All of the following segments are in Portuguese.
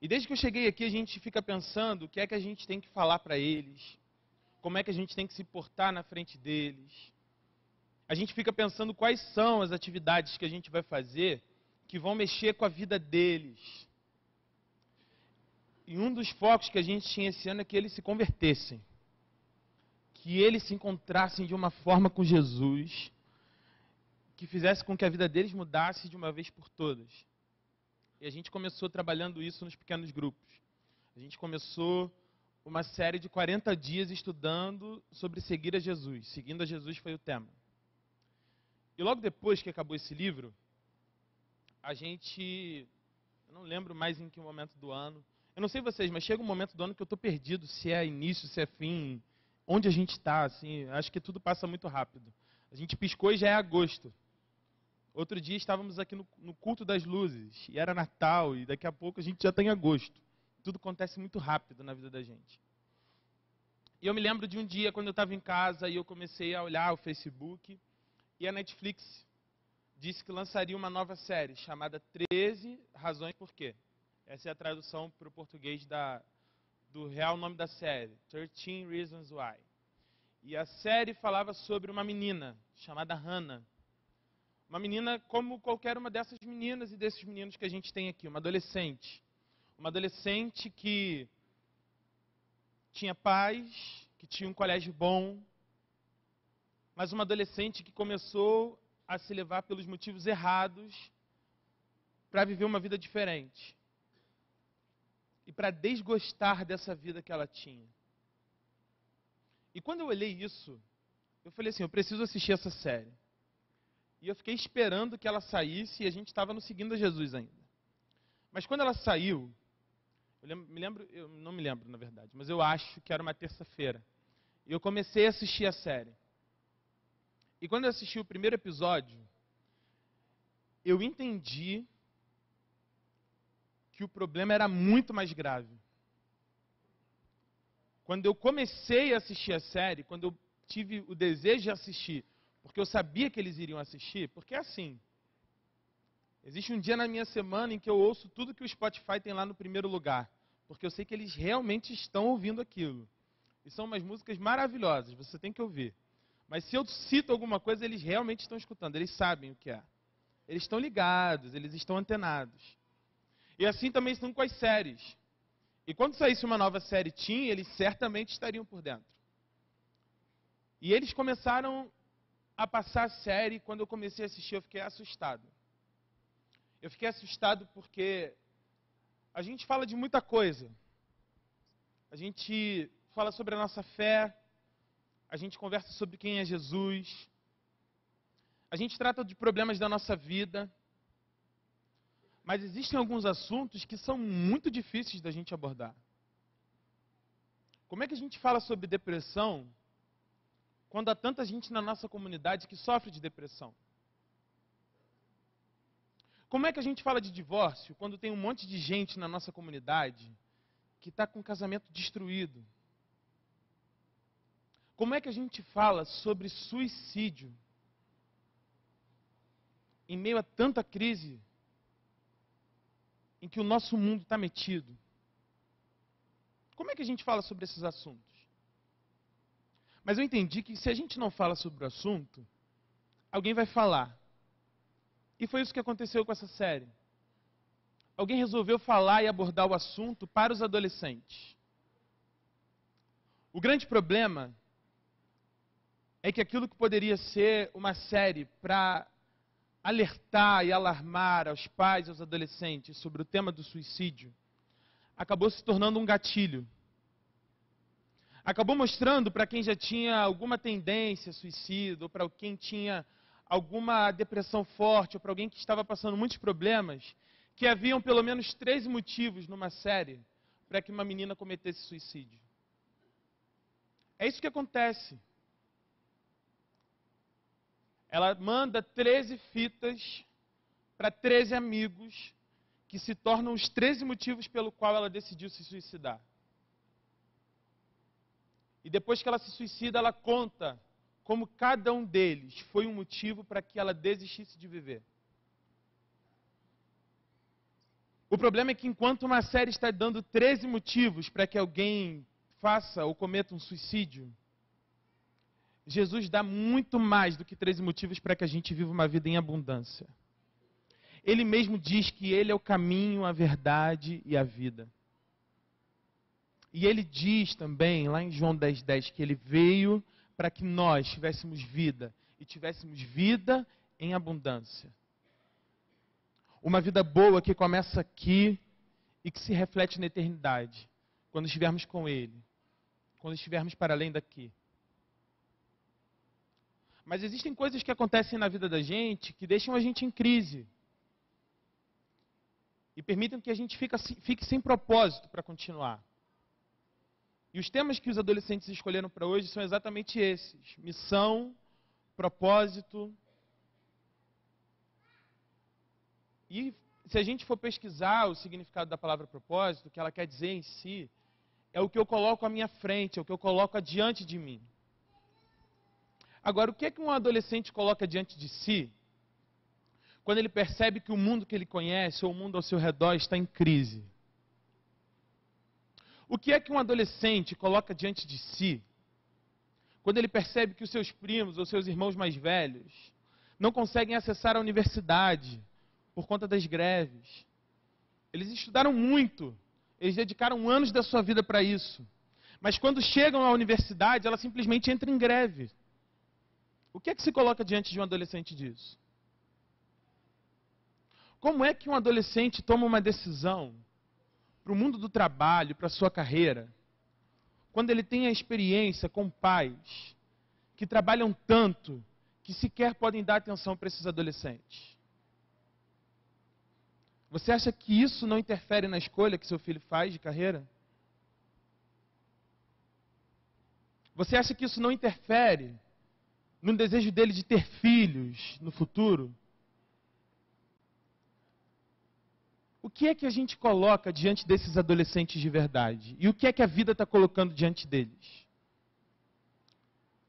E desde que eu cheguei aqui, a gente fica pensando o que é que a gente tem que falar para eles, como é que a gente tem que se portar na frente deles. A gente fica pensando quais são as atividades que a gente vai fazer que vão mexer com a vida deles. E um dos focos que a gente tinha esse ano é que eles se convertessem. Que eles se encontrassem de uma forma com Jesus, que fizesse com que a vida deles mudasse de uma vez por todas. E a gente começou trabalhando isso nos pequenos grupos. A gente começou uma série de 40 dias estudando sobre seguir a Jesus. Seguindo a Jesus foi o tema. E logo depois que acabou esse livro, a gente... Eu não lembro mais em que momento do ano. Eu não sei vocês, mas chega um momento do ano que eu estou perdido, se é início, se é fim, onde a gente está, assim, acho que tudo passa muito rápido. A gente piscou e já é agosto. Outro dia estávamos aqui no culto das luzes, e era Natal, e daqui a pouco a gente já está em agosto. Tudo acontece muito rápido na vida da gente. E eu me lembro de um dia, quando eu estava em casa, e eu comecei a olhar o Facebook, e a Netflix disse que lançaria uma nova série, chamada 13 Razões Por Quê. Essa é a tradução para o português do real nome da série, 13 Reasons Why. E a série falava sobre uma menina chamada Hannah. Uma menina como qualquer uma dessas meninas e desses meninos que a gente tem aqui, uma adolescente. Uma adolescente que tinha pais, que tinha um colégio bom, mas uma adolescente que começou a se levar pelos motivos errados para viver uma vida diferente. E para desgostar dessa vida que ela tinha. E quando eu olhei isso, eu falei assim, eu preciso assistir essa série. E eu fiquei esperando que ela saísse e a gente estava no Seguindo a Jesus ainda. Mas quando ela saiu, eu não me lembro na verdade, mas eu acho que era uma terça-feira. E eu comecei a assistir a série. E quando eu assisti o primeiro episódio, eu entendi que o problema era muito mais grave. Quando eu comecei a assistir a série, quando eu tive o desejo de assistir, porque eu sabia que eles iriam assistir, porque é assim. Existe um dia na minha semana em que eu ouço tudo que o Spotify tem lá no primeiro lugar, porque eu sei que eles realmente estão ouvindo aquilo. E são umas músicas maravilhosas, você tem que ouvir. Mas se eu cito alguma coisa, eles realmente estão escutando, eles sabem o que é. Eles estão ligados, eles estão antenados. E assim também estão com as séries. E quando saísse uma nova série Teen, eles certamente estariam por dentro. E eles começaram a passar a série, quando eu comecei a assistir, eu fiquei assustado. Eu fiquei assustado porque a gente fala de muita coisa. A gente fala sobre a nossa fé, a gente conversa sobre quem é Jesus, a gente trata de problemas da nossa vida, mas existem alguns assuntos que são muito difíceis da gente abordar. Como é que a gente fala sobre depressão quando há tanta gente na nossa comunidade que sofre de depressão? Como é que a gente fala de divórcio quando tem um monte de gente na nossa comunidade que está com o casamento destruído? Como é que a gente fala sobre suicídio em meio a tanta crise em que o nosso mundo está metido? Como é que a gente fala sobre esses assuntos? Mas eu entendi que se a gente não fala sobre o assunto, alguém vai falar. E foi isso que aconteceu com essa série. Alguém resolveu falar e abordar o assunto para os adolescentes. O grande problema é que aquilo que poderia ser uma série para alertar e alarmar aos pais e aos adolescentes sobre o tema do suicídio, acabou se tornando um gatilho. Acabou mostrando para quem já tinha alguma tendência suicida, ou para quem tinha alguma depressão forte, ou para alguém que estava passando muitos problemas, que haviam pelo menos 13 motivos numa série para que uma menina cometesse suicídio. É isso que acontece. Ela manda 13 fitas para 13 amigos, que se tornam os 13 motivos pelo qual ela decidiu se suicidar. E depois que ela se suicida, ela conta como cada um deles foi um motivo para que ela desistisse de viver. O problema é que enquanto uma série está dando 13 motivos para que alguém faça ou cometa um suicídio, Jesus dá muito mais do que 13 motivos para que a gente viva uma vida em abundância. Ele mesmo diz que Ele é o caminho, a verdade e a vida. E Ele diz também, lá em João 10,10, que Ele veio para que nós tivéssemos vida, e tivéssemos vida em abundância. Uma vida boa que começa aqui e que se reflete na eternidade, quando estivermos com Ele, quando estivermos para além daqui. Mas existem coisas que acontecem na vida da gente que deixam a gente em crise. E permitem que a gente fique sem propósito para continuar. E os temas que os adolescentes escolheram para hoje são exatamente esses: missão, propósito. E se a gente for pesquisar o significado da palavra propósito, o que ela quer dizer em si, é o que eu coloco à minha frente, é o que eu coloco adiante de mim. Agora, o que é que um adolescente coloca diante de si quando ele percebe que o mundo que ele conhece ou o mundo ao seu redor está em crise? O que é que um adolescente coloca diante de si quando ele percebe que os seus primos ou seus irmãos mais velhos não conseguem acessar a universidade por conta das greves? Eles estudaram muito, eles dedicaram anos da sua vida para isso. Mas quando chegam à universidade, ela simplesmente entra em greve. O que é que se coloca diante de um adolescente disso? Como é que um adolescente toma uma decisão para o mundo do trabalho, para a sua carreira, quando ele tem a experiência com pais que trabalham tanto que sequer podem dar atenção para esses adolescentes? Você acha que isso não interfere na escolha que seu filho faz de carreira? Você acha que isso não interfere no desejo dele de ter filhos no futuro? O que é que a gente coloca diante desses adolescentes de verdade? E o que é que a vida está colocando diante deles?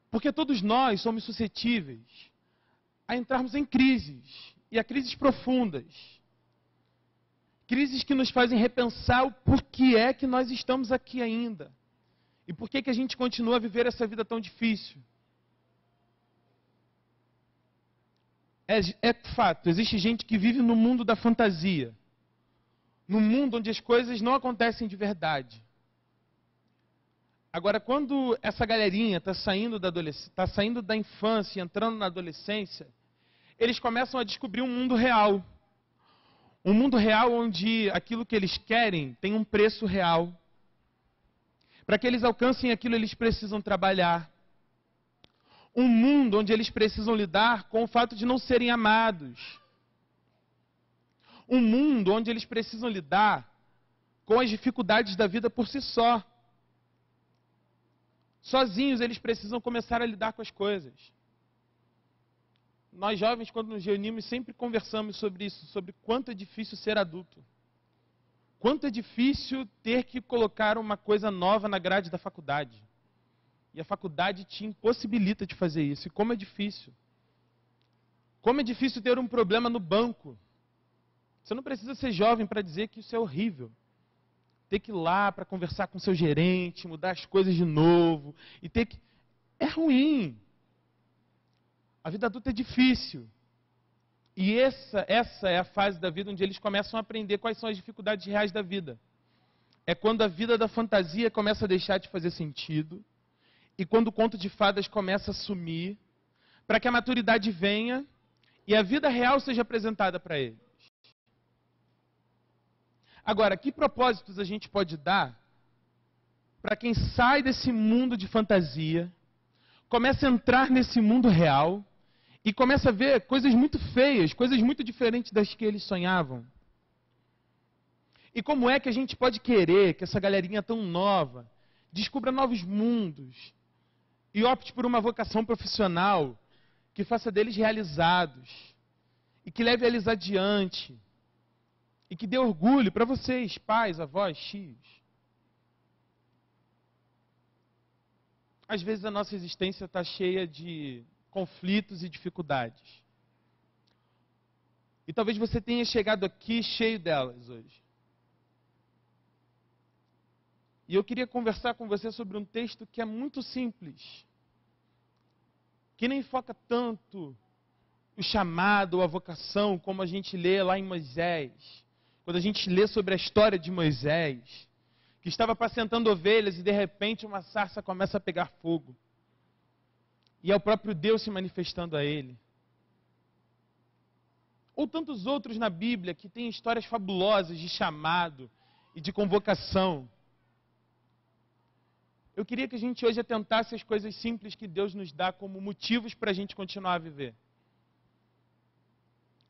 Porque todos nós somos suscetíveis a entrarmos em crises, e a crises profundas. Crises que nos fazem repensar o porquê é que nós estamos aqui ainda. E por que é que a gente continua a viver essa vida tão difícil. É fato, existe gente que vive no mundo da fantasia. No mundo onde as coisas não acontecem de verdade. Agora, quando essa galerinha está saindo da infância e entrando na adolescência, eles começam a descobrir um mundo real. Um mundo real onde aquilo que eles querem tem um preço real. Para que eles alcancem aquilo, eles precisam trabalhar. Um mundo onde eles precisam lidar com o fato de não serem amados. Um mundo onde eles precisam lidar com as dificuldades da vida por si só. Sozinhos eles precisam começar a lidar com as coisas. Nós jovens, quando nos reunimos, sempre conversamos sobre isso, sobre quanto é difícil ser adulto. Quanto é difícil ter que colocar uma coisa nova na grade da faculdade. E a faculdade te impossibilita de fazer isso. E como é difícil. Como é difícil ter um problema no banco. Você não precisa ser jovem para dizer que isso é horrível. Ter que ir lá para conversar com seu gerente, mudar as coisas de novo. E ter que... É ruim. A vida adulta é difícil. E essa é a fase da vida onde eles começam a aprender quais são as dificuldades reais da vida. É quando a vida da fantasia começa a deixar de fazer sentido. E quando o conto de fadas começa a sumir. Para que a maturidade venha e a vida real seja apresentada para eles. Agora, que propósitos a gente pode dar para quem sai desse mundo de fantasia, começa a entrar nesse mundo real e começa a ver coisas muito feias, coisas muito diferentes das que eles sonhavam? E como é que a gente pode querer que essa galerinha tão nova descubra novos mundos e opte por uma vocação profissional que faça deles realizados e que leve eles adiante? E que dê orgulho para vocês, pais, avós, tios. Às vezes a nossa existência está cheia de conflitos e dificuldades. E talvez você tenha chegado aqui cheio delas hoje. E eu queria conversar com você sobre um texto que é muito simples, que nem foca tanto o chamado, a vocação, como a gente lê lá em Moisés. Quando a gente lê sobre a história de Moisés, que estava apacentando ovelhas e de repente uma sarça começa a pegar fogo. E é o próprio Deus se manifestando a ele. Ou tantos outros na Bíblia que têm histórias fabulosas de chamado e de convocação. Eu queria que a gente hoje atentasse às coisas simples que Deus nos dá como motivos para a gente continuar a viver.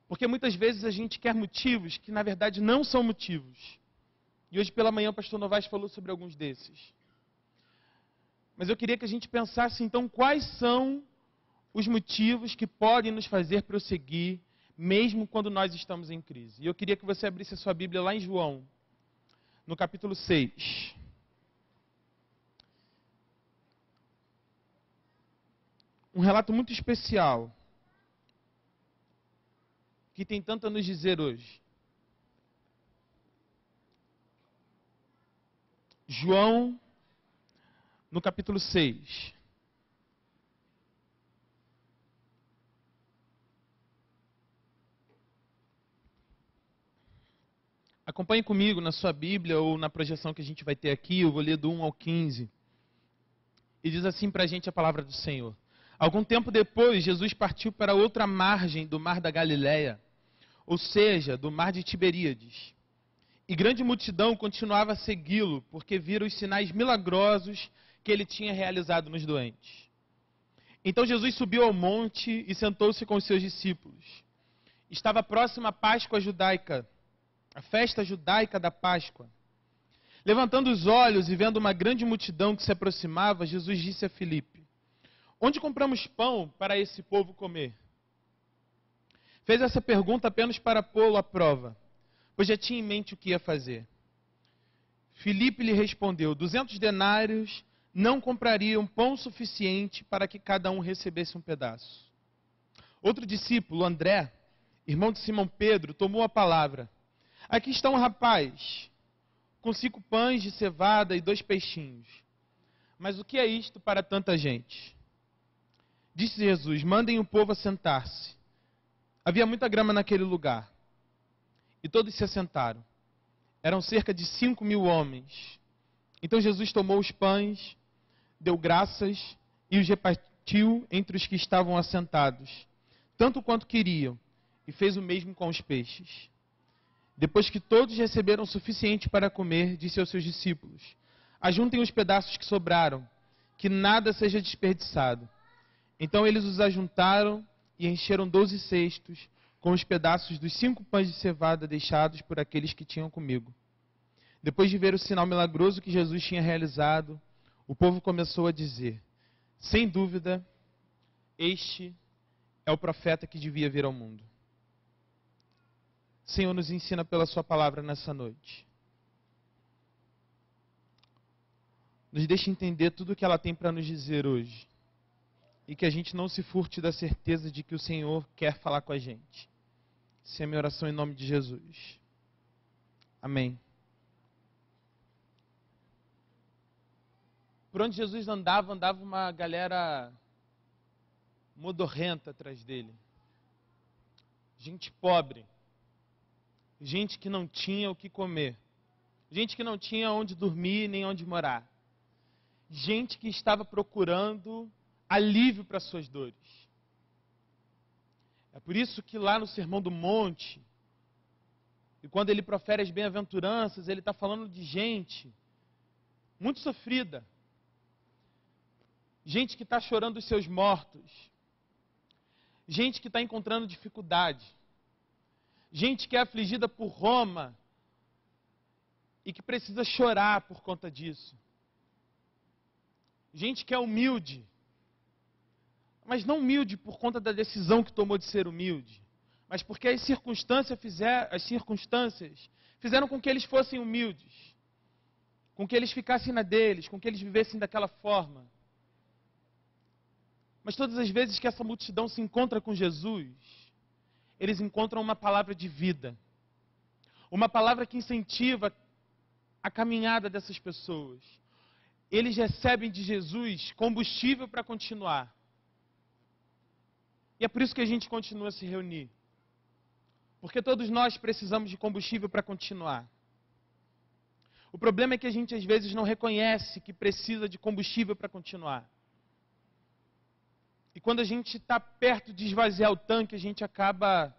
Porque muitas vezes a gente quer motivos que na verdade não são motivos. E hoje pela manhã o pastor Novaes falou sobre alguns desses. Mas eu queria que a gente pensasse então quais são os motivos que podem nos fazer prosseguir, mesmo quando nós estamos em crise. E eu queria que você abrisse a sua Bíblia lá em João, no capítulo 6. Um relato muito especial, que tem tanto a nos dizer hoje. João, no capítulo 6. Acompanhe comigo na sua Bíblia ou na projeção que a gente vai ter aqui. Eu vou ler do 1 ao 15. E diz assim para a gente a palavra do Senhor. Algum tempo depois, Jesus partiu para outra margem do mar da Galileia, ou seja, do mar de Tiberíades. E grande multidão continuava a segui-lo, porque viram os sinais milagrosos que ele tinha realizado nos doentes. Então Jesus subiu ao monte e sentou-se com os seus discípulos. Estava próxima a Páscoa judaica, a festa judaica da Páscoa. Levantando os olhos e vendo uma grande multidão que se aproximava, Jesus disse a Filipe: onde compramos pão para esse povo comer? Fez essa pergunta apenas para pô-lo à prova, pois já tinha em mente o que ia fazer. Filipe lhe respondeu: 200 denários não comprariam pão suficiente para que cada um recebesse um pedaço. Outro discípulo, André, irmão de Simão Pedro, tomou a palavra. Aqui está um rapaz com 5 pães de cevada e 2 peixinhos. Mas o que é isto para tanta gente? Disse Jesus: mandem o povo assentar-se. Havia muita grama naquele lugar. E todos se assentaram. Eram cerca de 5.000 homens. Então Jesus tomou os pães, deu graças e os repartiu entre os que estavam assentados, tanto quanto queriam, e fez o mesmo com os peixes. Depois que todos receberam o suficiente para comer, disse aos seus discípulos: ajuntem os pedaços que sobraram, que nada seja desperdiçado. Então eles os ajuntaram e encheram 12 cestos com os pedaços dos 5 pães de cevada deixados por aqueles que tinham comigo. Depois de ver o sinal milagroso que Jesus tinha realizado, o povo começou a dizer: sem dúvida, este é o profeta que devia vir ao mundo. Senhor, nos ensina pela sua palavra nessa noite. Nos deixa entender tudo o que ela tem para nos dizer hoje. E que a gente não se furte da certeza de que o Senhor quer falar com a gente. Essa é a minha oração em nome de Jesus. Amém. Por onde Jesus andava uma galera modorrenta atrás dele. Gente pobre. Gente que não tinha o que comer. Gente que não tinha onde dormir nem onde morar. Gente que estava procurando alívio para suas dores. É por isso que lá no Sermão do Monte, e quando ele profere as bem-aventuranças, ele está falando de gente muito sofrida. Gente que está chorando os seus mortos. Gente que está encontrando dificuldade. Gente que é afligida por Roma e que precisa chorar por conta disso. Gente que é humilde, mas não humilde por conta da decisão que tomou de ser humilde, mas porque as circunstâncias fizeram com que eles fossem humildes, com que eles ficassem na deles, com que eles vivessem daquela forma. Mas todas as vezes que essa multidão se encontra com Jesus, eles encontram uma palavra de vida, uma palavra que incentiva a caminhada dessas pessoas. Eles recebem de Jesus combustível para continuar. E é por isso que a gente continua a se reunir. Porque todos nós precisamos de combustível para continuar. O problema é que a gente às vezes não reconhece que precisa de combustível para continuar. E quando a gente está perto de esvaziar o tanque, a gente acaba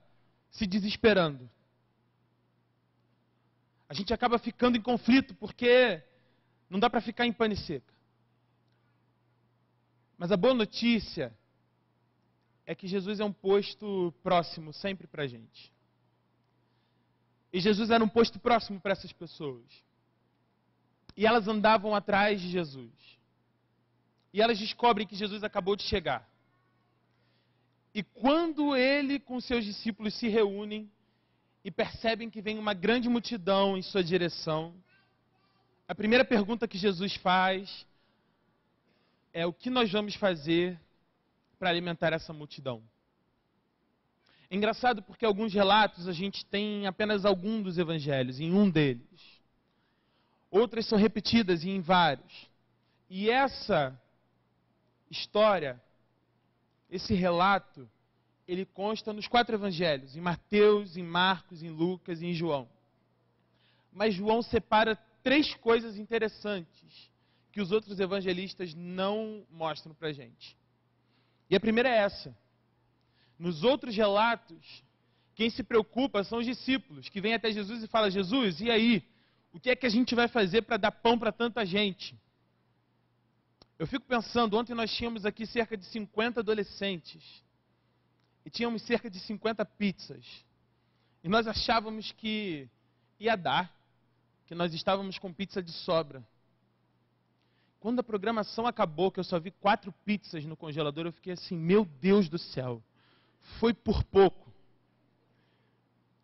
se desesperando. A gente acaba ficando em conflito, porque não dá para ficar em pane seca. Mas a boa notícia é que Jesus é um posto próximo sempre para a gente. E Jesus era um posto próximo para essas pessoas. E elas andavam atrás de Jesus. E elas descobrem que Jesus acabou de chegar. E quando ele com seus discípulos se reúnem e percebem que vem uma grande multidão em sua direção, a primeira pergunta que Jesus faz é: o que nós vamos fazer para alimentar essa multidão? É engraçado porque alguns relatos a gente tem apenas algum dos evangelhos, em um deles. Outras são repetidas em vários. E essa história, esse relato, ele consta nos 4 evangelhos, em Mateus, em Marcos, em Lucas e em João. Mas João separa 3 coisas interessantes que os outros evangelistas não mostram para a gente. E a primeira é essa. Nos outros relatos, quem se preocupa são os discípulos, que vêm até Jesus e falam: Jesus, e aí? O que é que a gente vai fazer para dar pão para tanta gente? Eu fico pensando, ontem nós tínhamos aqui cerca de 50 adolescentes. E tínhamos cerca de 50 pizzas. E nós achávamos que ia dar, que nós estávamos com pizza de sobra. Quando a programação acabou, que eu só vi 4 pizzas no congelador, eu fiquei assim: meu Deus do céu, foi por pouco.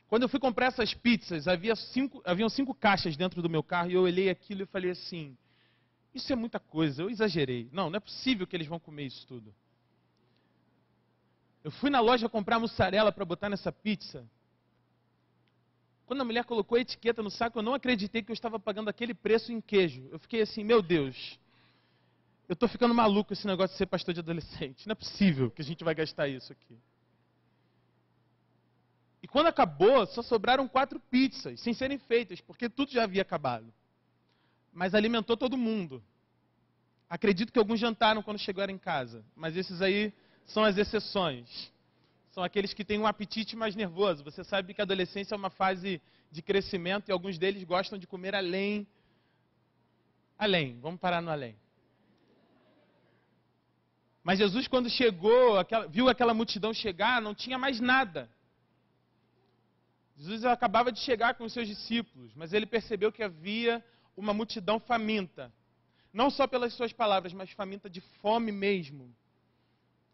Quando eu fui comprar essas pizzas, haviam 5 caixas dentro do meu carro, e eu olhei aquilo e falei assim: isso é muita coisa, eu exagerei. Não é possível que eles vão comer isso tudo. Eu fui na loja comprar mussarela para botar nessa pizza. Quando a mulher colocou a etiqueta no saco, eu não acreditei que eu estava pagando aquele preço em queijo. Eu fiquei assim: meu Deus, eu estou ficando maluco esse negócio de ser pastor de adolescente. Não é possível que a gente vai gastar isso aqui. E quando acabou, só sobraram 4 pizzas, sem serem feitas, porque tudo já havia acabado. Mas alimentou todo mundo. Acredito que alguns jantaram quando chegaram em casa, mas esses aí são as exceções. São aqueles que têm um apetite mais nervoso. Você sabe que a adolescência é uma fase de crescimento e alguns deles gostam de comer além. Além, vamos parar no além. Mas Jesus, quando chegou, viu aquela multidão chegar, não tinha mais nada. Jesus acabava de chegar com os seus discípulos, mas ele percebeu que havia uma multidão faminta. Não só pelas suas palavras, mas faminta de fome mesmo.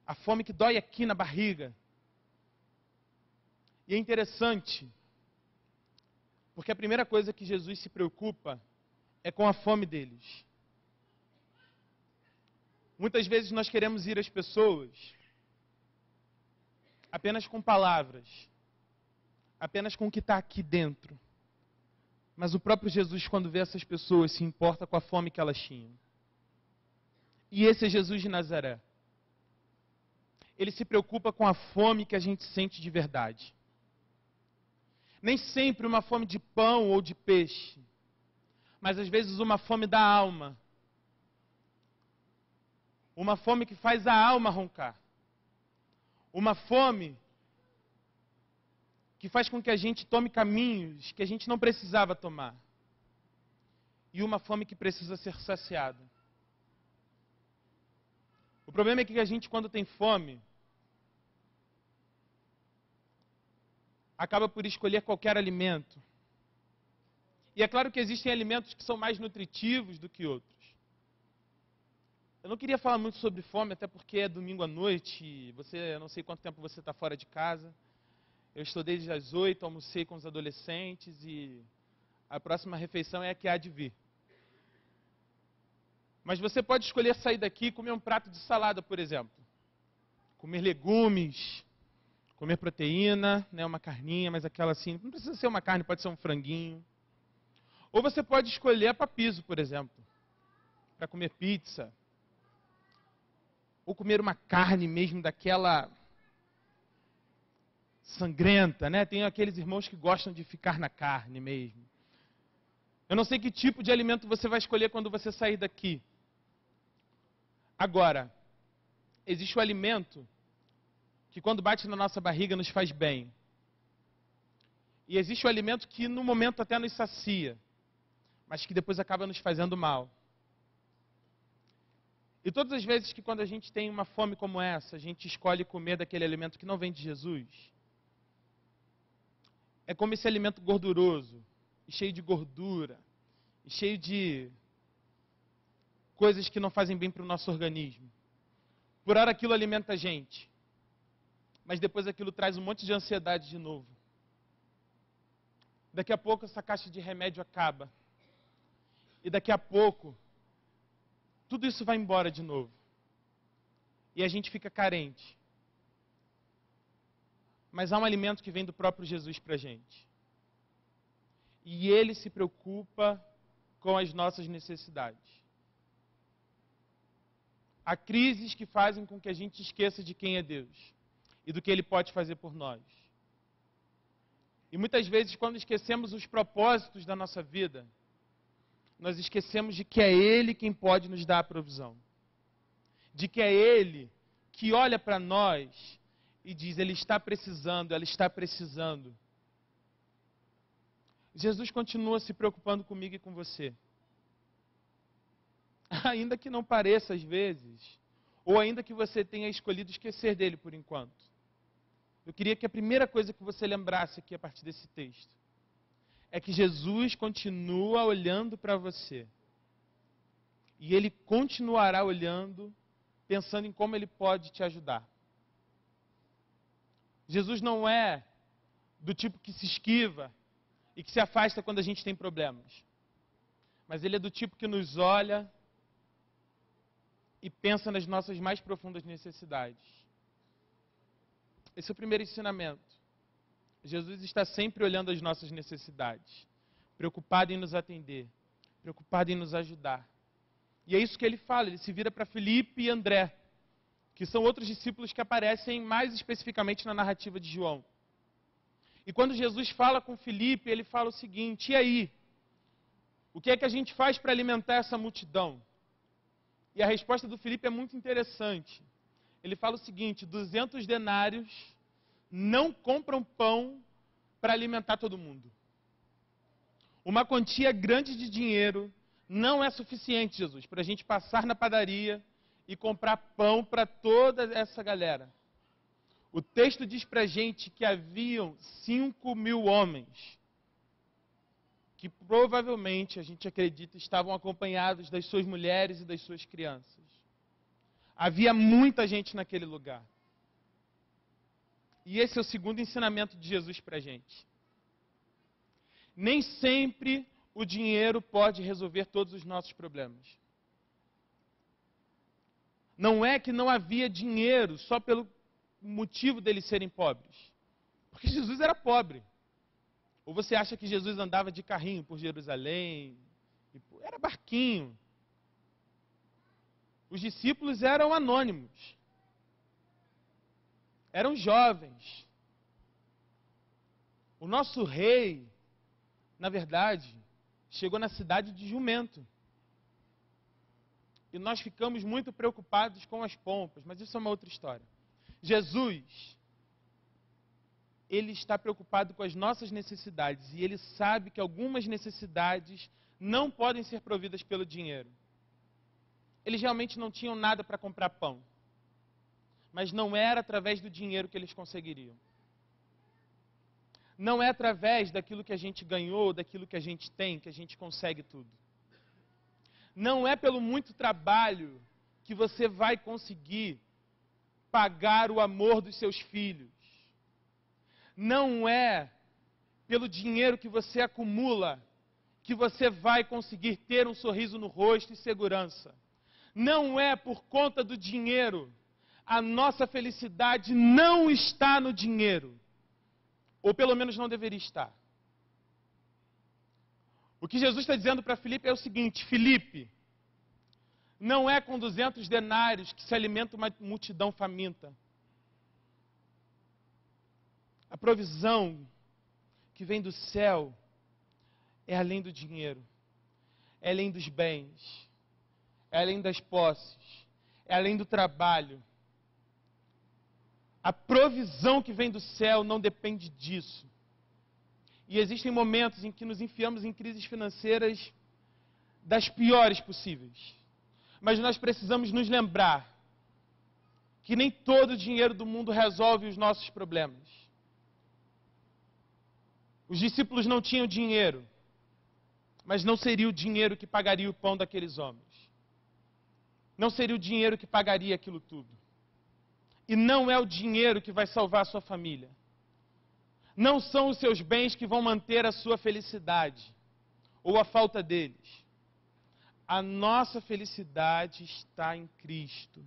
A fome que dói aqui na barriga. E é interessante, porque a primeira coisa que Jesus se preocupa é com a fome deles. Muitas vezes nós queremos ir às pessoas apenas com palavras, apenas com o que está aqui dentro. Mas o próprio Jesus, quando vê essas pessoas, se importa com a fome que elas tinham. E esse é Jesus de Nazaré. Ele se preocupa com a fome que a gente sente de verdade. Nem sempre uma fome de pão ou de peixe, mas às vezes uma fome da alma. Uma fome que faz a alma roncar. Uma fome que faz com que a gente tome caminhos que a gente não precisava tomar. E uma fome que precisa ser saciada. O problema é que a gente, quando tem fome, acaba por escolher qualquer alimento. E é claro que existem alimentos que são mais nutritivos do que outros. Eu não queria falar muito sobre fome, até porque é domingo à noite, e eu não sei quanto tempo você está fora de casa. Eu estou desde as 8, almocei com os adolescentes e a próxima refeição é a que há de vir. Mas você pode escolher sair daqui e comer um prato de salada, por exemplo. Comer legumes, comer proteína, né, uma carninha, mas aquela assim, não precisa ser uma carne, pode ser um franguinho. Ou você pode escolher a Papizo, por exemplo, para comer pizza. Ou comer uma carne mesmo daquela sangrenta, né? Tem aqueles irmãos que gostam de ficar na carne mesmo. Eu não sei que tipo de alimento você vai escolher quando você sair daqui. Agora, existe o alimento que quando bate na nossa barriga nos faz bem. E existe o alimento que no momento até nos sacia, mas que depois acaba nos fazendo mal. E todas as vezes que quando a gente tem uma fome como essa, a gente escolhe comer daquele alimento que não vem de Jesus, é como esse alimento gorduroso, e cheio de gordura, e cheio de coisas que não fazem bem para o nosso organismo. Por hora aquilo alimenta a gente, mas depois aquilo traz um monte de ansiedade de novo. Daqui a pouco essa caixa de remédio acaba. E daqui a pouco, tudo isso vai embora de novo. E a gente fica carente. Mas há um alimento que vem do próprio Jesus para a gente. E Ele se preocupa com as nossas necessidades. Há crises que fazem com que a gente esqueça de quem é Deus e do que Ele pode fazer por nós. E muitas vezes, quando esquecemos os propósitos da nossa vida, nós esquecemos de que é Ele quem pode nos dar a provisão. De que é Ele que olha para nós e diz, Ele está precisando, ela está precisando. Jesus continua se preocupando comigo e com você. Ainda que não pareça às vezes, ou ainda que você tenha escolhido esquecer dele por enquanto. Eu queria que a primeira coisa que você lembrasse aqui a partir desse texto é que Jesus continua olhando para você. E Ele continuará olhando, pensando em como Ele pode te ajudar. Jesus não é do tipo que se esquiva e que se afasta quando a gente tem problemas. Mas Ele é do tipo que nos olha e pensa nas nossas mais profundas necessidades. Esse é o primeiro ensinamento. Jesus está sempre olhando as nossas necessidades, preocupado em nos atender, preocupado em nos ajudar. E é isso que ele fala, ele se vira para Filipe e André, que são outros discípulos que aparecem mais especificamente na narrativa de João. E quando Jesus fala com Filipe, ele fala o seguinte, e aí? O que é que a gente faz para alimentar essa multidão? E a resposta do Filipe é muito interessante. Ele fala o seguinte, 200 denários não compram pão para alimentar todo mundo. Uma quantia grande de dinheiro não é suficiente, Jesus, para a gente passar na padaria e comprar pão para toda essa galera. O texto diz para a gente que haviam 5.000 homens, que provavelmente, a gente acredita, estavam acompanhados das suas mulheres e das suas crianças. Havia muita gente naquele lugar. E esse é o segundo ensinamento de Jesus para a gente. Nem sempre o dinheiro pode resolver todos os nossos problemas. Não é que não havia dinheiro só pelo motivo deles serem pobres. Porque Jesus era pobre. Ou você acha que Jesus andava de carrinho por Jerusalém? Era barquinho. Os discípulos eram anônimos. Eram jovens. O nosso rei, na verdade, chegou na cidade de jumento. E nós ficamos muito preocupados com as pompas, mas isso é uma outra história. Jesus, Ele está preocupado com as nossas necessidades e Ele sabe que algumas necessidades não podem ser providas pelo dinheiro. Eles realmente não tinham nada para comprar pão. Mas não era através do dinheiro que eles conseguiriam. Não é através daquilo que a gente ganhou, daquilo que a gente tem, que a gente consegue tudo. Não é pelo muito trabalho que você vai conseguir pagar o amor dos seus filhos. Não é pelo dinheiro que você acumula que você vai conseguir ter um sorriso no rosto e segurança. Não é por conta do dinheiro. A nossa felicidade não está no dinheiro. Ou pelo menos não deveria estar. O que Jesus está dizendo para Filipe é o seguinte: Filipe, não é com 200 denários que se alimenta uma multidão faminta. A provisão que vem do céu é além do dinheiro, é além dos bens, é além das posses, é além do trabalho. A provisão que vem do céu não depende disso. E existem momentos em que nos enfiamos em crises financeiras das piores possíveis. Mas nós precisamos nos lembrar que nem todo o dinheiro do mundo resolve os nossos problemas. Os discípulos não tinham dinheiro, mas não seria o dinheiro que pagaria o pão daqueles homens. Não seria o dinheiro que pagaria aquilo tudo. E não é o dinheiro que vai salvar a sua família. Não são os seus bens que vão manter a sua felicidade, ou a falta deles. A nossa felicidade está em Cristo.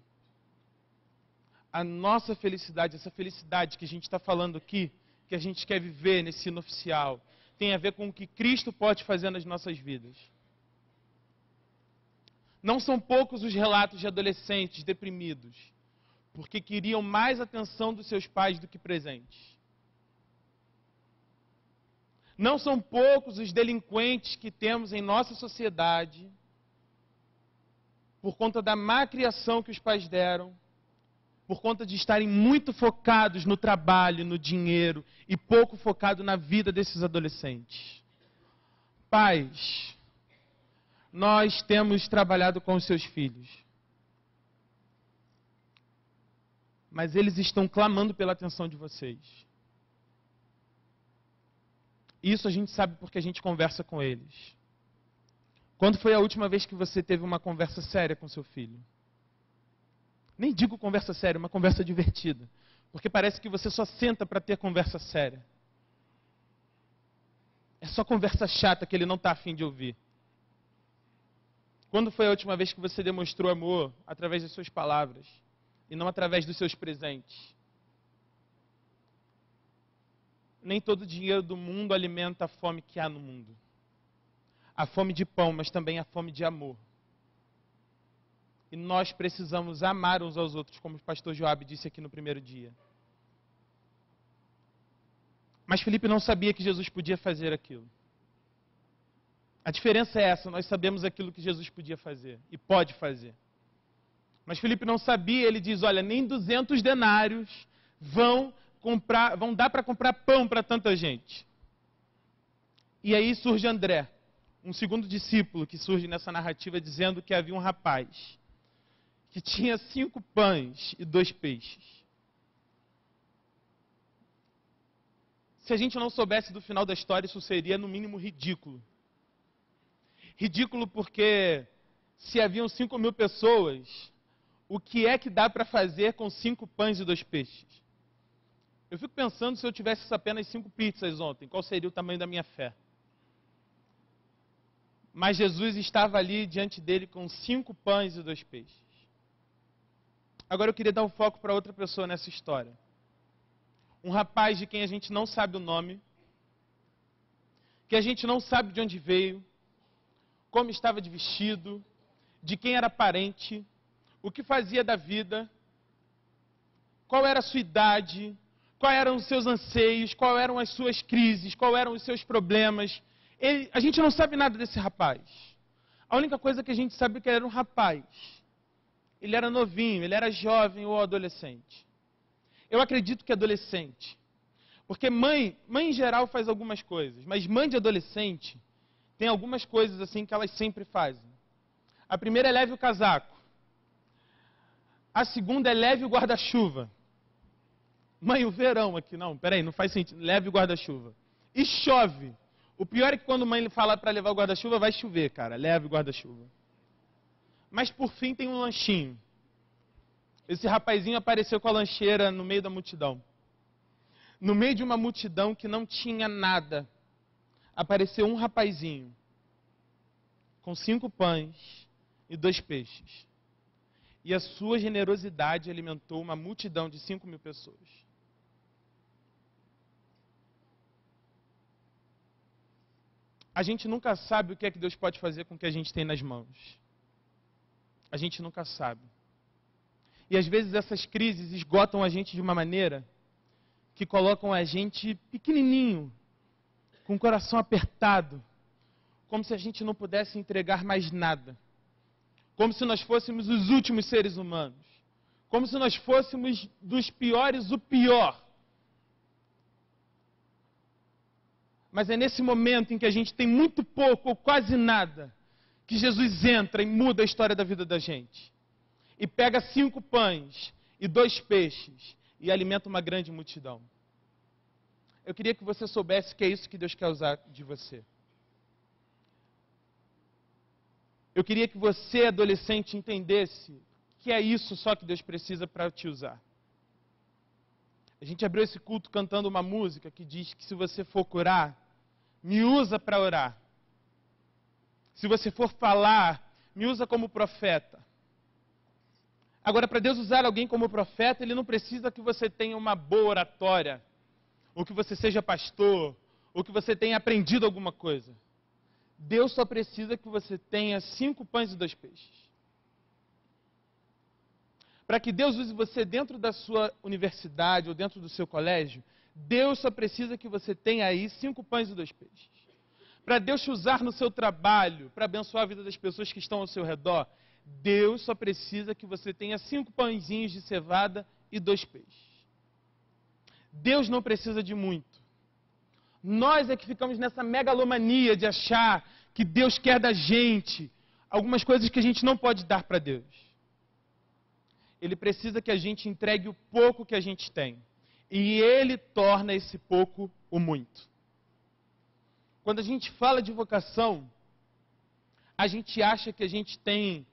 A nossa felicidade, essa felicidade que a gente está falando aqui, que a gente quer viver nesse hino oficial, tem a ver com o que Cristo pode fazer nas nossas vidas. Não são poucos os relatos de adolescentes deprimidos, porque queriam mais atenção dos seus pais do que presentes. Não são poucos os delinquentes que temos em nossa sociedade, por conta da má criação que os pais deram, por conta de estarem muito focados no trabalho, no dinheiro, e pouco focado na vida desses adolescentes. Pais, nós temos trabalhado com os seus filhos, mas eles estão clamando pela atenção de vocês. Isso a gente sabe porque a gente conversa com eles. Quando foi a última vez que você teve uma conversa séria com seu filho? Nem digo conversa séria, uma conversa divertida. Porque parece que você só senta para ter conversa séria. É só conversa chata que ele não está afim de ouvir. Quando foi a última vez que você demonstrou amor através das suas palavras e não através dos seus presentes? Nem todo o dinheiro do mundo alimenta a fome que há no mundo. A fome de pão, mas também a fome de amor. E nós precisamos amar uns aos outros, como o pastor Joab disse aqui no primeiro dia. Mas Filipe não sabia que Jesus podia fazer aquilo. A diferença é essa: nós sabemos aquilo que Jesus podia fazer e pode fazer. Mas Filipe não sabia, ele diz: olha, nem 200 denários vão dar para comprar pão para tanta gente. E aí surge André, um segundo discípulo que surge nessa narrativa, dizendo que havia um rapaz que tinha 5 pães e 2 peixes. Se a gente não soubesse do final da história, isso seria no mínimo ridículo. Ridículo porque se haviam 5.000 pessoas, o que é que dá para fazer com 5 pães e 2 peixes? Eu fico pensando, se eu tivesse apenas 5 pizzas ontem, qual seria o tamanho da minha fé? Mas Jesus estava ali diante dele com 5 pães e 2 peixes. Agora eu queria dar um foco para outra pessoa nessa história. Um rapaz de quem a gente não sabe o nome, que a gente não sabe de onde veio, como estava de vestido, de quem era parente, o que fazia da vida, qual era a sua idade, quais eram os seus anseios, quais eram as suas crises, quais eram os seus problemas. A gente não sabe nada desse rapaz. A única coisa que a gente sabe é que ele era um rapaz. Ele era novinho, ele era jovem ou adolescente. Eu acredito que adolescente. Porque mãe em geral faz algumas coisas, mas mãe de adolescente tem algumas coisas assim que elas sempre fazem. A primeira é leve o casaco. A segunda é leve o guarda-chuva. Mãe, o verão aqui, não, peraí, não faz sentido. Leve o guarda-chuva. E chove. O pior é que quando mãe fala para levar o guarda-chuva, vai chover, cara. Leve o guarda-chuva. Mas por fim tem um lanchinho. Esse rapazinho apareceu com a lancheira no meio da multidão. No meio de uma multidão que não tinha nada, apareceu um rapazinho com 5 pães e 2 peixes. E a sua generosidade alimentou uma multidão de 5.000 pessoas. A gente nunca sabe o que é que Deus pode fazer com o que a gente tem nas mãos. A gente nunca sabe. E às vezes essas crises esgotam a gente de uma maneira que colocam a gente pequenininho, com o coração apertado, como se a gente não pudesse entregar mais nada. Como se nós fôssemos os últimos seres humanos. Como se nós fôssemos dos piores o pior. Mas é nesse momento em que a gente tem muito pouco ou quase nada, que Jesus entra e muda a história da vida da gente. E pega 5 pães e 2 peixes e alimenta uma grande multidão. Eu queria que você soubesse que é isso que Deus quer usar de você. Eu queria que você, adolescente, entendesse que é isso só que Deus precisa para te usar. A gente abriu esse culto cantando uma música que diz que se você for curar, me usa para orar. Se você for falar, me usa como profeta. Agora, para Deus usar alguém como profeta, Ele não precisa que você tenha uma boa oratória, ou que você seja pastor, ou que você tenha aprendido alguma coisa. Deus só precisa que você tenha 5 pães e 2 peixes. Para que Deus use você dentro da sua universidade ou dentro do seu colégio, Deus só precisa que você tenha aí 5 pães e 2 peixes. Para Deus te usar no seu trabalho, para abençoar a vida das pessoas que estão ao seu redor, Deus só precisa que você tenha 5 pãezinhos de cevada e 2 peixes. Deus não precisa de muito. Nós é que ficamos nessa megalomania de achar que Deus quer da gente algumas coisas que a gente não pode dar para Deus. Ele precisa que a gente entregue o pouco que a gente tem. E Ele torna esse pouco o muito. Quando a gente fala de vocação, a gente acha que a gente tem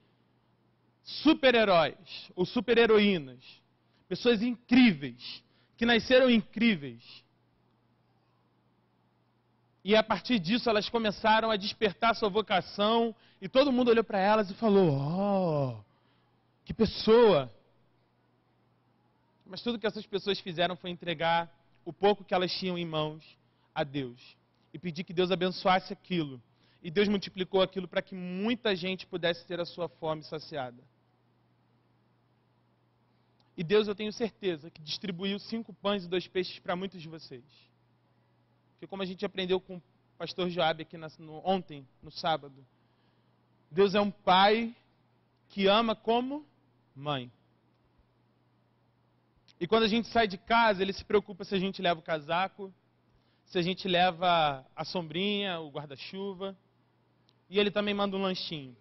super-heróis ou super-heroínas, pessoas incríveis, que nasceram incríveis. E a partir disso elas começaram a despertar sua vocação e todo mundo olhou para elas e falou: "Oh, que pessoa!" Mas tudo que essas pessoas fizeram foi entregar o pouco que elas tinham em mãos a Deus e pedir que Deus abençoasse aquilo. E Deus multiplicou aquilo para que muita gente pudesse ter a sua fome saciada. E Deus, eu tenho certeza, que distribuiu 5 pães e 2 peixes para muitos de vocês. Porque como a gente aprendeu com o pastor Joabe aqui ontem, no sábado, Deus é um pai que ama como mãe. E quando a gente sai de casa, Ele se preocupa se a gente leva o casaco, se a gente leva a sombrinha, o guarda-chuva. E Ele também manda um lanchinho.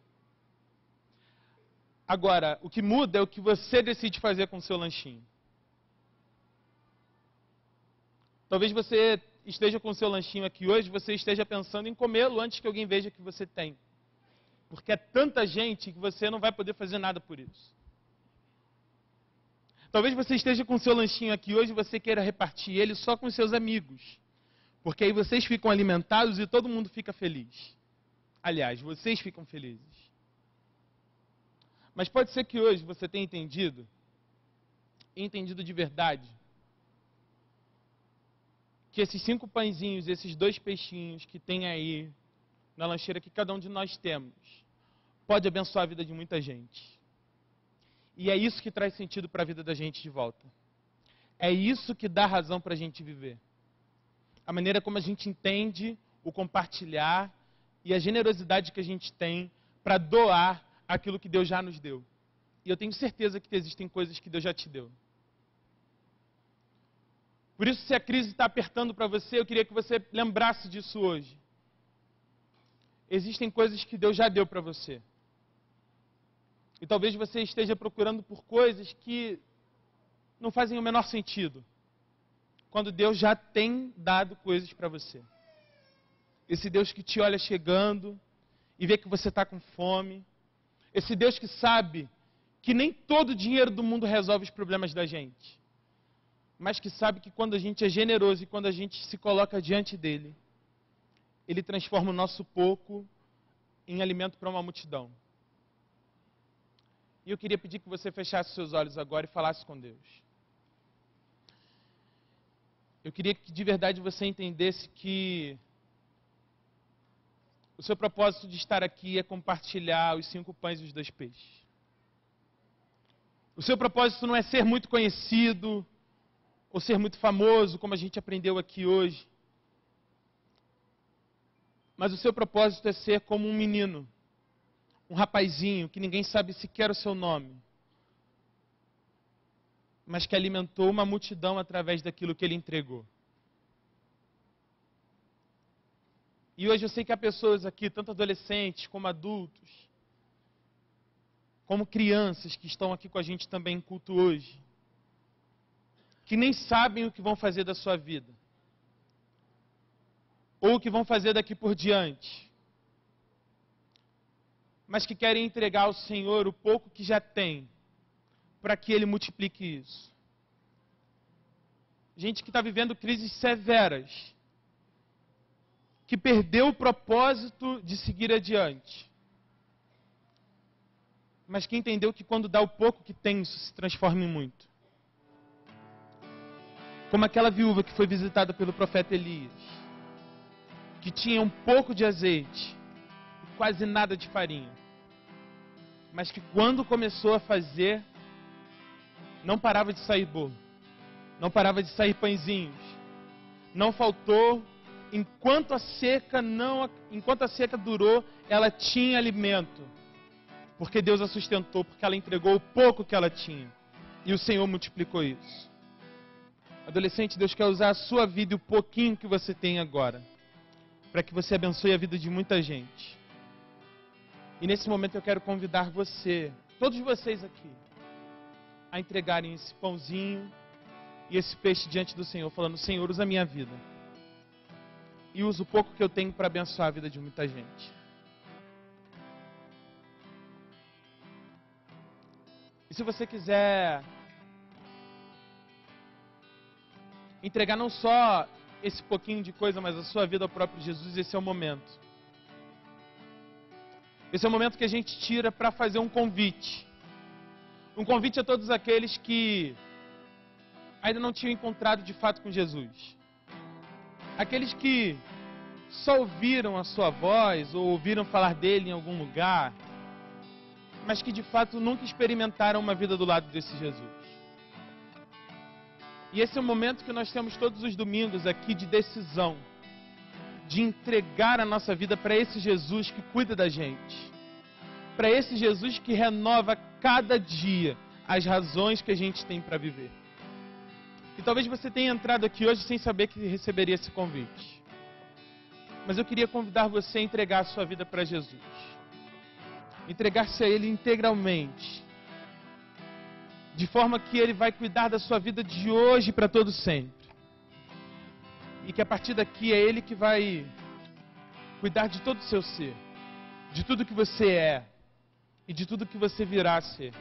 Agora, o que muda é o que você decide fazer com o seu lanchinho. Talvez você esteja com o seu lanchinho aqui hoje, você esteja pensando em comê-lo antes que alguém veja que você tem. Porque é tanta gente que você não vai poder fazer nada por isso. Talvez você esteja com o seu lanchinho aqui hoje e você queira repartir ele só com os seus amigos. Porque aí vocês ficam alimentados e todo mundo fica feliz. Aliás, vocês ficam felizes. Mas pode ser que hoje você tenha entendido de verdade, que esses 5 pãezinhos, esses 2 peixinhos que tem aí na lancheira que cada um de nós temos, pode abençoar a vida de muita gente. E é isso que traz sentido para a vida da gente de volta. É isso que dá razão para a gente viver. A maneira como a gente entende o compartilhar e a generosidade que a gente tem para doar aquilo que Deus já nos deu. E eu tenho certeza que existem coisas que Deus já te deu. Por isso, se a crise está apertando para você, eu queria que você lembrasse disso hoje. Existem coisas que Deus já deu para você. E talvez você esteja procurando por coisas que não fazem o menor sentido, quando Deus já tem dado coisas para você. Esse Deus que te olha chegando e vê que você está com fome. Esse Deus que sabe que nem todo o dinheiro do mundo resolve os problemas da gente, mas que sabe que quando a gente é generoso e quando a gente se coloca diante dele, ele transforma o nosso pouco em alimento para uma multidão. E eu queria pedir que você fechasse seus olhos agora e falasse com Deus. Eu queria que de verdade você entendesse que O seu propósito de estar aqui é compartilhar os 5 pães e os 2 peixes. O seu propósito não é ser muito conhecido ou ser muito famoso, como a gente aprendeu aqui hoje. Mas o seu propósito é ser como um menino, um rapazinho que ninguém sabe sequer o seu nome, mas que alimentou uma multidão através daquilo que ele entregou. E hoje eu sei que há pessoas aqui, tanto adolescentes como adultos, como crianças que estão aqui com a gente também em culto hoje, que nem sabem o que vão fazer da sua vida, ou o que vão fazer daqui por diante, mas que querem entregar ao Senhor o pouco que já tem, para que Ele multiplique isso. Gente que está vivendo crises severas, que perdeu o propósito de seguir adiante, mas que entendeu que quando dá o pouco que tem, isso se transforma em muito. Como aquela viúva que foi visitada pelo profeta Elias, que tinha um pouco de azeite e quase nada de farinha, mas que quando começou a fazer, não parava de sair bolo, não parava de sair pãezinhos, não faltou. Enquanto a seca durou, ela tinha alimento, porque Deus a sustentou, porque ela entregou o pouco que ela tinha, e o Senhor multiplicou isso. Adolescente, Deus quer usar a sua vida e o pouquinho que você tem agora, para que você abençoe a vida de muita gente. E nesse momento eu quero convidar você, todos vocês aqui, a entregarem esse pãozinho e esse peixe diante do Senhor, falando: Senhor, usa a minha vida. E usa o pouco que eu tenho para abençoar a vida de muita gente. E se você quiser entregar não só esse pouquinho de coisa, mas a sua vida ao próprio Jesus, esse é o momento. Esse é o momento que a gente tira para fazer um convite. Um convite a todos aqueles que ainda não tinham encontrado de fato com Jesus. Aqueles que só ouviram a sua voz ou ouviram falar dele em algum lugar, mas que de fato nunca experimentaram uma vida do lado desse Jesus. E esse é o momento que nós temos todos os domingos aqui de decisão, de entregar a nossa vida para esse Jesus que cuida da gente, para esse Jesus que renova cada dia as razões que a gente tem para viver. E talvez você tenha entrado aqui hoje sem saber que receberia esse convite. Mas eu queria convidar você a entregar a sua vida para Jesus. Entregar-se a Ele integralmente. De forma que Ele vai cuidar da sua vida de hoje para todo sempre. E que a partir daqui é Ele que vai cuidar de todo o seu ser. De tudo que você é. E de tudo que você virá a ser.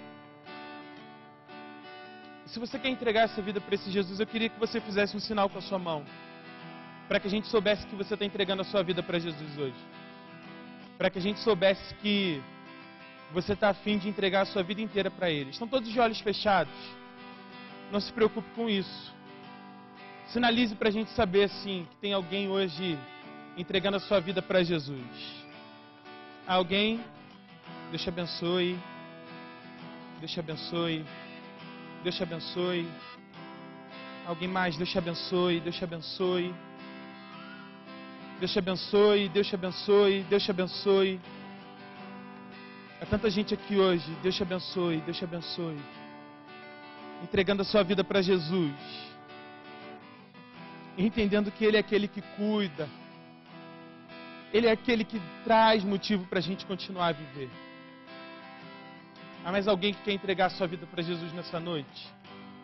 Se você quer entregar essa vida para esse Jesus, eu queria que você fizesse um sinal com a sua mão, para que a gente soubesse que você está entregando a sua vida para Jesus hoje, para que a gente soubesse que você está a fim de entregar a sua vida inteira para Ele. Estão todos de olhos fechados? Não se preocupe com isso. Sinalize para a gente saber assim que tem alguém hoje entregando a sua vida para Jesus. Alguém? Deus te abençoe. Deus te abençoe. Deus te abençoe. Alguém mais? Deus te abençoe. Deus te abençoe. Deus te abençoe. Deus te abençoe. Deus te abençoe. Há tanta gente aqui hoje. Deus te abençoe. Deus te abençoe. Entregando a sua vida para Jesus. Entendendo que Ele é aquele que cuida. Ele é aquele que traz motivo para a gente continuar a viver. Há mais alguém que quer entregar a sua vida para Jesus nessa noite?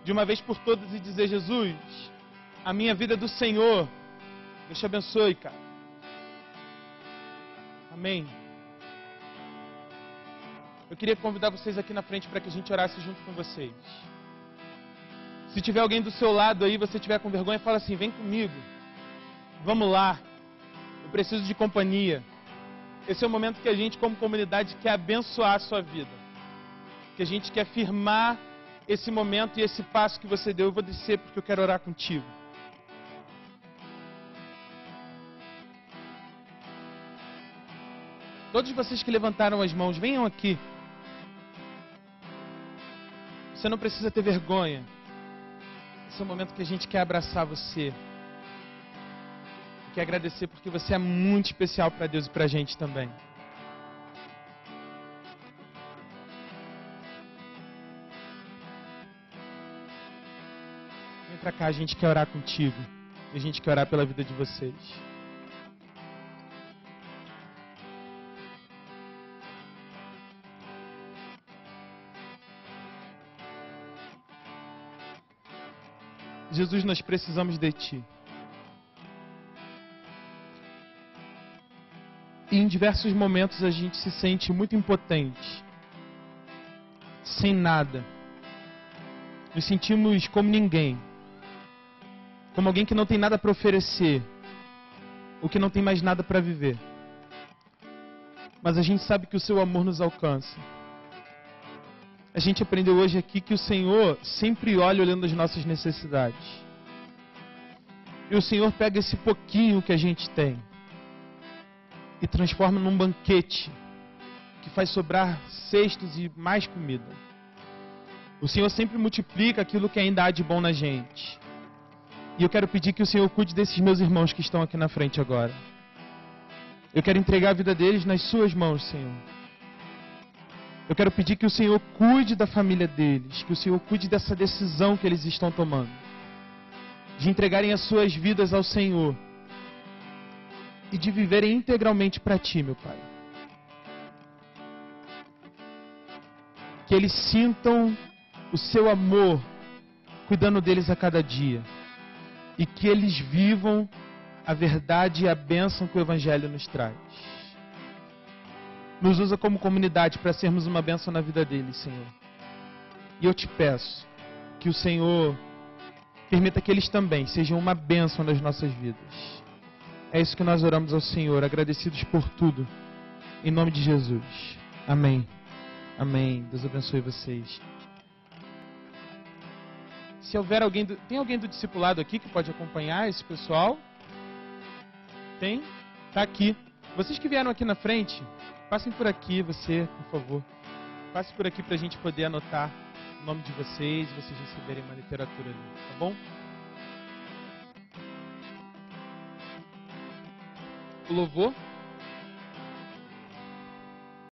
De uma vez por todas e dizer: Jesus, a minha vida é do Senhor. Deus te abençoe, cara. Amém. Eu queria convidar vocês aqui na frente para que a gente orasse junto com vocês. Se tiver alguém do seu lado aí, você tiver com vergonha, fala assim: vem comigo. Vamos lá. Eu preciso de companhia. Esse é o momento que a gente, como comunidade, quer abençoar a sua vida. Que a gente quer firmar esse momento e esse passo que você deu. Eu vou descer porque eu quero orar contigo. Todos vocês que levantaram as mãos, venham aqui. Você não precisa ter vergonha. Esse é o momento que a gente quer abraçar você. Quer agradecer porque você é muito especial para Deus e para a gente também. Vem pra cá, a gente quer orar contigo. A gente quer orar pela vida de vocês. Jesus, nós precisamos de Ti. E em diversos momentos a gente se sente muito impotente, sem nada. Nos sentimos como ninguém, como alguém que não tem nada para oferecer, ou que não tem mais nada para viver. Mas a gente sabe que o Seu amor nos alcança. A gente aprendeu hoje aqui que o Senhor sempre olha olhando as nossas necessidades. E o Senhor pega esse pouquinho que a gente tem e transforma num banquete que faz sobrar cestos e mais comida. O Senhor sempre multiplica aquilo que ainda há de bom na gente. E eu quero pedir que o Senhor cuide desses meus irmãos que estão aqui na frente agora. Eu quero entregar a vida deles nas Suas mãos, Senhor. Eu quero pedir que o Senhor cuide da família deles, que o Senhor cuide dessa decisão que eles estão tomando, de entregarem as suas vidas ao Senhor e de viverem integralmente para Ti, meu Pai. Que eles sintam o Seu amor cuidando deles a cada dia e que eles vivam a verdade e a bênção que o Evangelho nos traz. Nos usa como comunidade para sermos uma bênção na vida deles, Senhor. E eu te peço que o Senhor permita que eles também sejam uma bênção nas nossas vidas. É isso que nós oramos ao Senhor, agradecidos por tudo. Em nome de Jesus. Amém. Amém. Deus abençoe vocês. Se houver alguém tem alguém do discipulado aqui que pode acompanhar esse pessoal? Tem? Tá aqui. Vocês que vieram aqui na frente, passem por aqui, você, por favor. Passe por aqui para a gente poder anotar o nome de vocês e vocês receberem uma literatura ali, tá bom? O louvor